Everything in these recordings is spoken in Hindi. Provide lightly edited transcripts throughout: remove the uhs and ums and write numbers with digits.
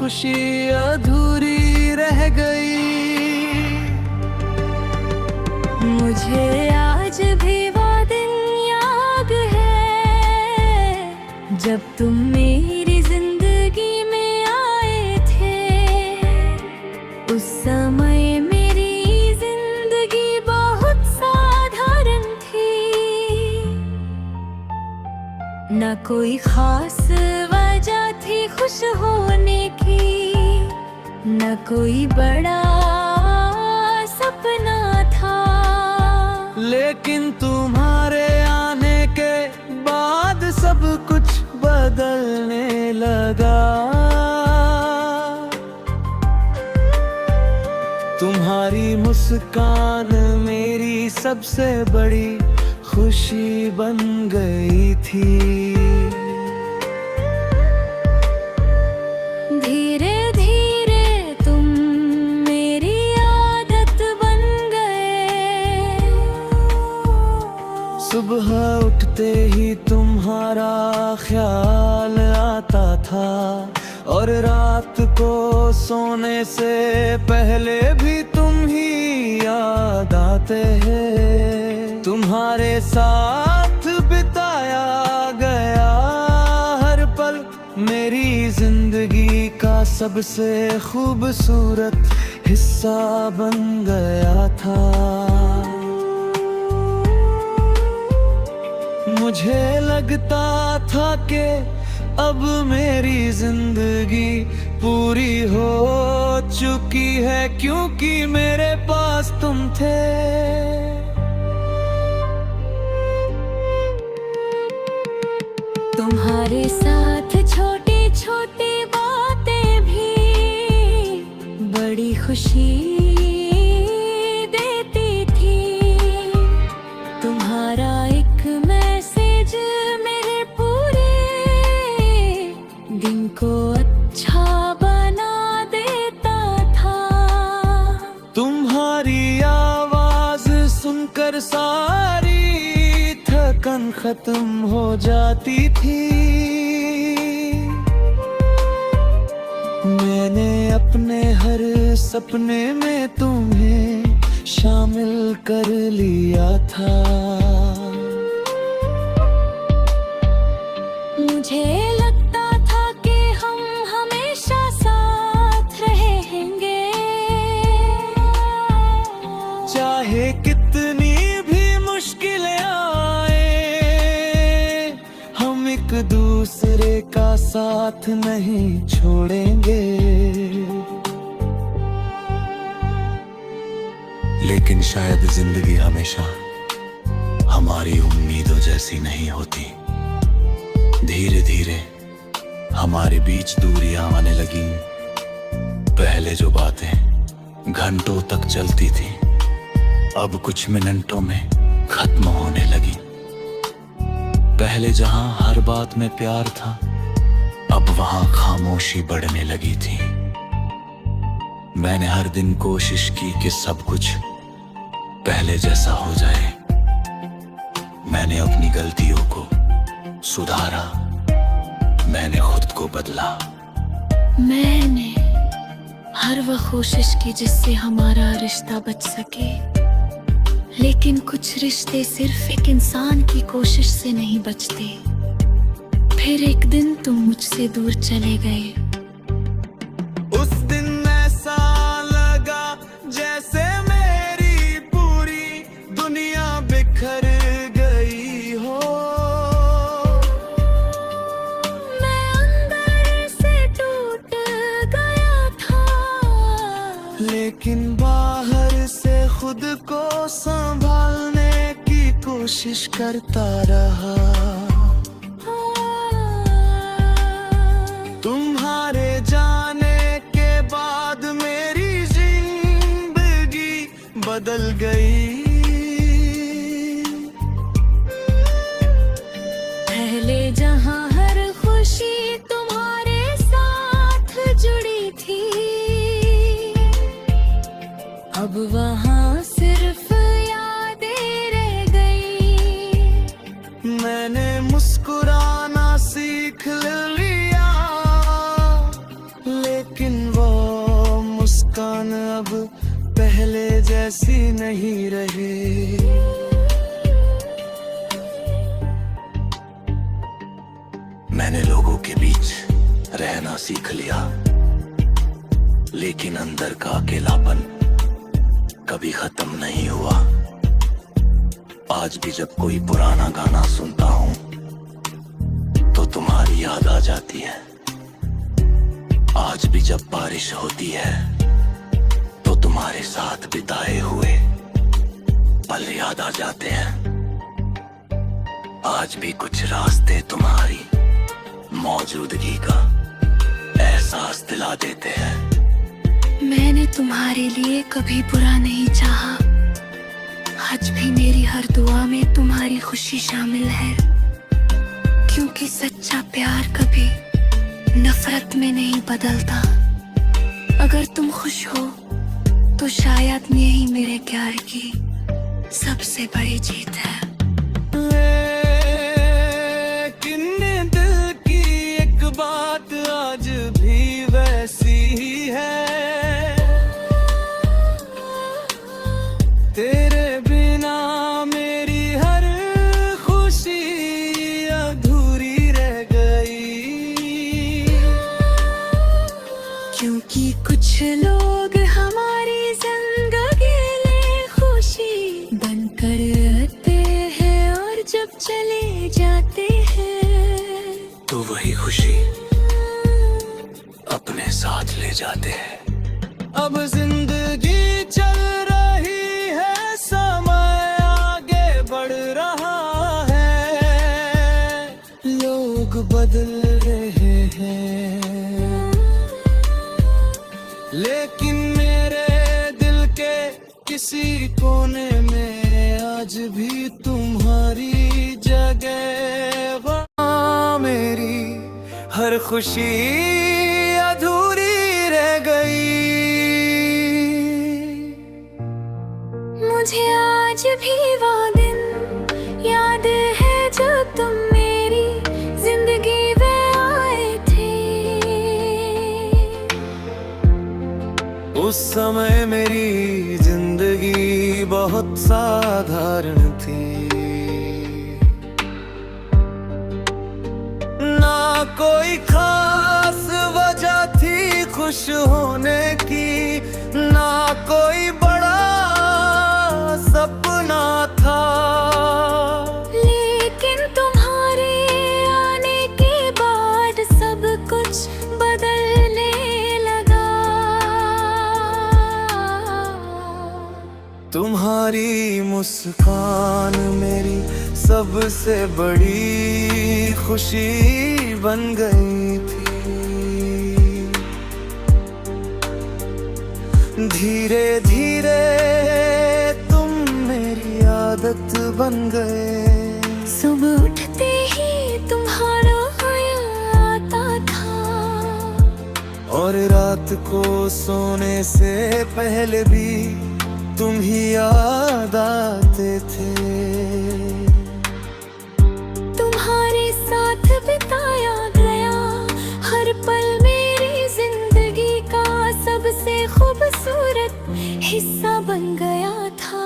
खुशी अधूरी रह गई। मुझे आज भी वो दिन याद है जब तुम मेरी जिंदगी में आए थे। उस समय मेरी जिंदगी बहुत साधारण थी, न कोई खास वजह थी खुश होने की, न कोई बड़ा सपना था। लेकिन तुम्हारे आने के बाद सब कुछ बदलने लगा। तुम्हारी मुस्कान मेरी सबसे बड़ी खुशी बन गई थी। धीरे धीरे तुम मेरी आदत बन गए। सुबह उठते ही तुम्हारा ख्याल आता था, और रात को सोने से पहले भी तुम ही याद आते हैं। तुम्हारे साथ बिताया गया हर पल मेरी जिंदगी का सबसे खूबसूरत हिस्सा बन गया था। मुझे लगता था कि अब मेरी जिंदगी पूरी हो चुकी है, क्योंकि मेरे पास तुम थे। तुम्हारे साथ छोटी छोटी बातें भी बड़ी खुशी देती थी। तुम्हारा एक मैसेज मेरे पूरे दिन को अच्छा बना देता था। तुम्हारी आवाज सुनकर सारी थकन खत्म हो जाती थी। मैंने अपने हर सपने में तुम्हें शामिल कर लिया था। मुझे लगता था कि हम हमेशा साथ रहेंगे, चाहे कितनी भी मुश्किलें आए, हम एक दूसरे का साथ नहीं छोड़ेंगे। लेकिन शायद जिंदगी हमेशा हमारी उम्मीदों जैसी नहीं होती। धीरे धीरे हमारे बीच दूरियां आने लगी। पहले जो बातें घंटों तक चलती थी, अब कुछ मिनटों में खत्म होने लगी। पहले जहां हर बात में प्यार था, अब वहां खामोशी बढ़ने लगी थी। मैंने हर दिन कोशिश की कि सब कुछ पहले जैसा हो जाए। मैंने अपनी गलतियों को सुधारा, मैंने खुद को बदला। मैंने हर वह कोशिश की जिससे हमारा रिश्ता बच सके। लेकिन कुछ रिश्ते सिर्फ एक इंसान की कोशिश से नहीं बचते। फिर एक दिन तुम मुझसे दूर चले गए। उस दिन ऐसा लगा जैसे मेरी पूरी दुनिया बिखर गई हो। मैं अंदर से टूट गया था, लेकिन बाहर से खुद को संभालने की कोशिश करता रहा। तुम्हारे जाने के बाद मेरी जिंदगी बदल गई। पहले जहां हर खुशी तुम्हारे साथ जुड़ी थी, अब वहां सिर्फ यादें रह गई। मैंने मुस्कुराना सीख लिया, लेकिन नहीं रहे। मैंने लोगों के बीच रहना सीख लिया, लेकिन अंदर का अकेलापन कभी खत्म नहीं हुआ। आज भी जब कोई पुराना गाना सुनता हूँ तो तुम्हारी याद आ जाती है। आज भी जब बारिश होती है तो तुम्हारे साथ बिताए हुए पल याद आ जाते हैं। आज भी कुछ रास्ते तुम्हारी मौजूदगी का एहसास दिला देते हैं। मैंने तुम्हारे लिए कभी बुरा नहीं चाहा, आज भी मेरी हर दुआ में तुम्हारी खुशी शामिल है, क्योंकि सच्चा प्यार कभी नफरत में नहीं बदलता। अगर तुम खुश हो तो शायद यही मेरे प्यार की सबसे बड़ी जीत है। लेकिन दिल की एक बात आज भी वैसी ही है, तेरे बिना मेरी हर खुशी अधूरी रह गई। क्योंकि कुछ लोग हमारी जिंदगी में खुशी बनकर आते हैं और जब चले जाते हैं तो वही खुशी अपने साथ ले जाते हैं। अब जिंदगी चल रही है, समय आगे बढ़ रहा है, लोग बदल रहे हैं, लेकिन मेरे दिल के किसी कोने में आज भी तुम्हारी जगह। वहाँ मेरी हर खुशी अधूरी रह गई। मुझे आज भी वो दिन याद है जब तुम मेरी जिंदगी में आए थे। उस समय मेरी जिंदगी बहुत साधारण थी, ना कोई खास वजह थी खुश होने की, ना कोई बड़ा सपना था। लेकिन तुम्हारे आने के बाद सब कुछ बदलने लगा। तुम्हारी मुस्कान मेरी सबसे बड़ी खुशी बन गई थी। धीरे धीरे तुम मेरी आदत बन गए। सुबह उठते ही तुम्हारा आता था और रात को सोने से पहले भी तुम ही याद आते थे। तुम्हारे साथ बिताया गया हर पल मेरी जिंदगी का सबसे खूबसूरत हिस्सा बन गया था।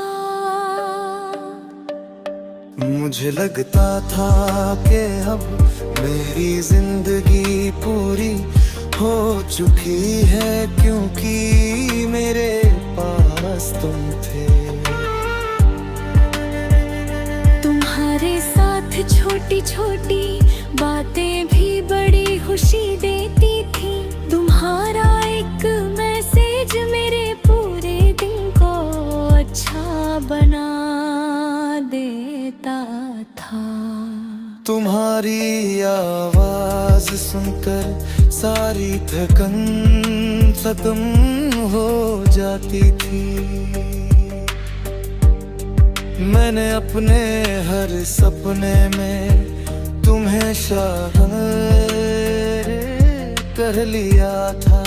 मुझे लगता था कि अब मेरी जिंदगी पूरी हो चुकी है, क्योंकि मेरे पास तुम थे। तुम्हारे साथ छोटी छोटी बातें भी बड़ी खुशी देती थी। तुम्हारा एक मैसेज मेरे पूरे दिन को अच्छा बना देता था। तुम्हारी आवाज सुनकर सारी थकन खत्म हो जाती थी। मैंने अपने हर सपने में तुम्हें शामिल कर लिया था।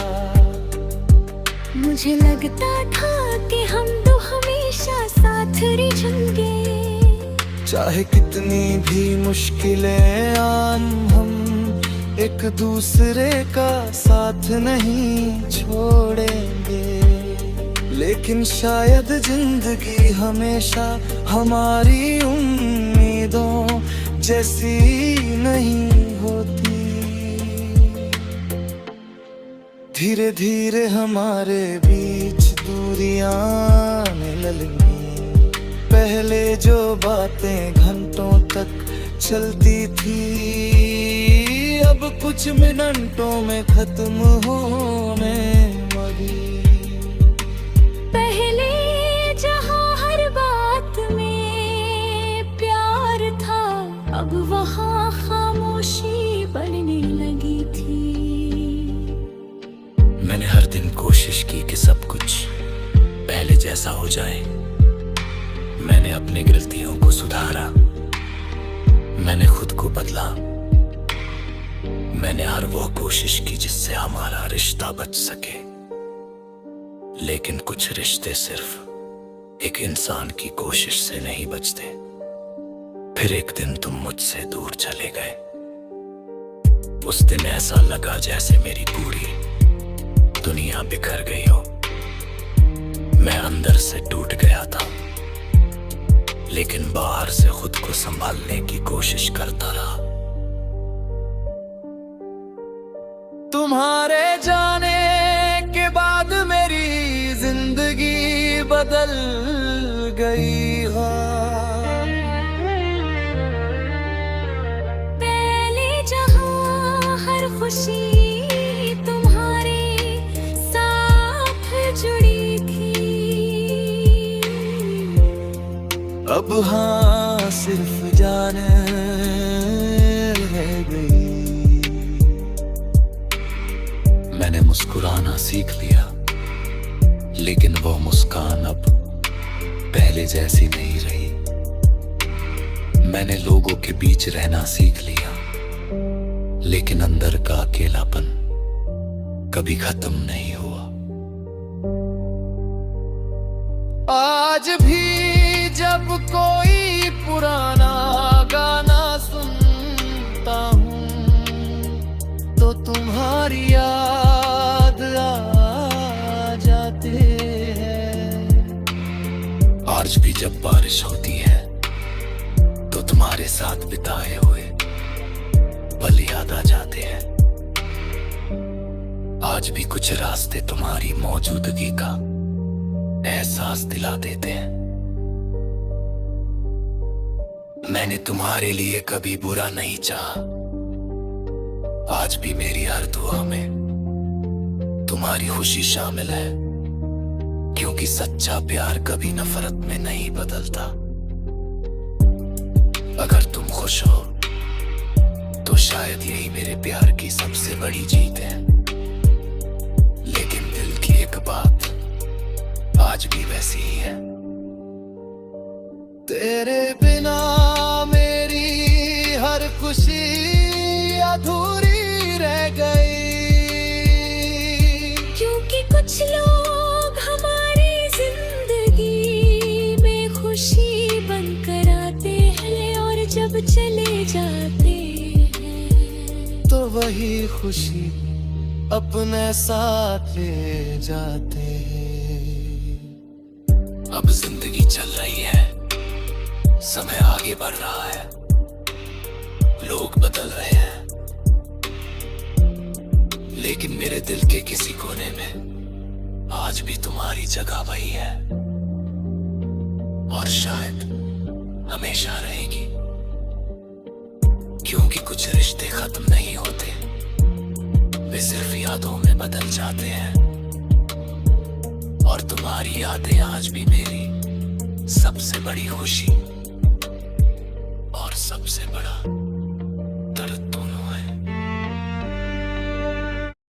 मुझे लगता था कि हम दो हमेशा साथ रहेंगे, चाहे कितनी भी मुश्किलें आन, हम एक दूसरे का साथ नहीं छोड़ेंगे। लेकिन शायद जिंदगी हमेशा हमारी उम्मीदों जैसी नहीं होती। धीरे धीरे हमारे बीच दूरियां आने लगी। पहले जो बातें घंटों तक चलती थी अब कुछ मिनटों में खत्म होने लगी। पहले जहाँ हर बात में प्यार था अब वहाँ खामोशी बढ़ने लगी थी। मैंने हर दिन कोशिश की कि सब कुछ पहले जैसा हो जाए। मैंने अपनी गलतियों को सुधारा, मैंने खुद को बदला। मैंने हर वो कोशिश की जिससे हमारा रिश्ता बच सके। लेकिन कुछ रिश्ते सिर्फ एक इंसान की कोशिश से नहीं बचते। फिर एक दिन तुम मुझसे दूर चले गए। उस दिन ऐसा लगा जैसे मेरी पूरी दुनिया बिखर गई हो। मैं अंदर से टूट गया था, लेकिन बाहर से खुद को संभालने की कोशिश करता रहा। तुम्हारे जाने के बाद मेरी जिंदगी बदल गई है। पहले जहाँ हर खुशी तुम्हारे साथ जुड़ी थी अब हाँ सिर्फ जाने रह गई। मैंने मुस्कुराना सीख लिया, लेकिन वो मुस्कान अब पहले जैसी नहीं रही। मैंने लोगों के बीच रहना सीख लिया, लेकिन अंदर का अकेलापन कभी खत्म नहीं हुआ। आज भी जब कोई पुराना गाना सुनता हूँ तो तुम्हारी याद आ जाती है। आज भी जब बारिश होती है तो तुम्हारे साथ बिताए हुए पल याद आ जाते हैं। आज भी कुछ रास्ते तुम्हारी मौजूदगी का एहसास दिला देते हैं। मैंने तुम्हारे लिए कभी बुरा नहीं चाहा। आज भी मेरी हर दुआ में तुम्हारी खुशी शामिल है, क्योंकि सच्चा प्यार कभी नफरत में नहीं बदलता। अगर तुम खुश हो तो शायद यही मेरे प्यार की सबसे बड़ी जीत है। लेकिन दिल की एक बात आज भी वैसी ही है। तेरे बिना मेरी हर खुशी अधूरी रह गई। क्योंकि कुछ लोग हमारी जिंदगी में खुशी बनकर आते हैं और जब चले जाते हैं तो वही खुशी अपने साथ ले जाते हैं। अब जिंदगी चल रही है, समय आगे बढ़ रहा है, लोग बदल रहे हैं, लेकिन मेरे दिल के किसी कोने में आज भी तुम्हारी जगह वही है और शायद हमेशा रहेगी। क्योंकि कुछ रिश्ते खत्म नहीं होते, वे सिर्फ यादों में बदल जाते हैं। और तुम्हारी यादें आज भी मेरी सबसे बड़ी खुशी और सबसे बड़ा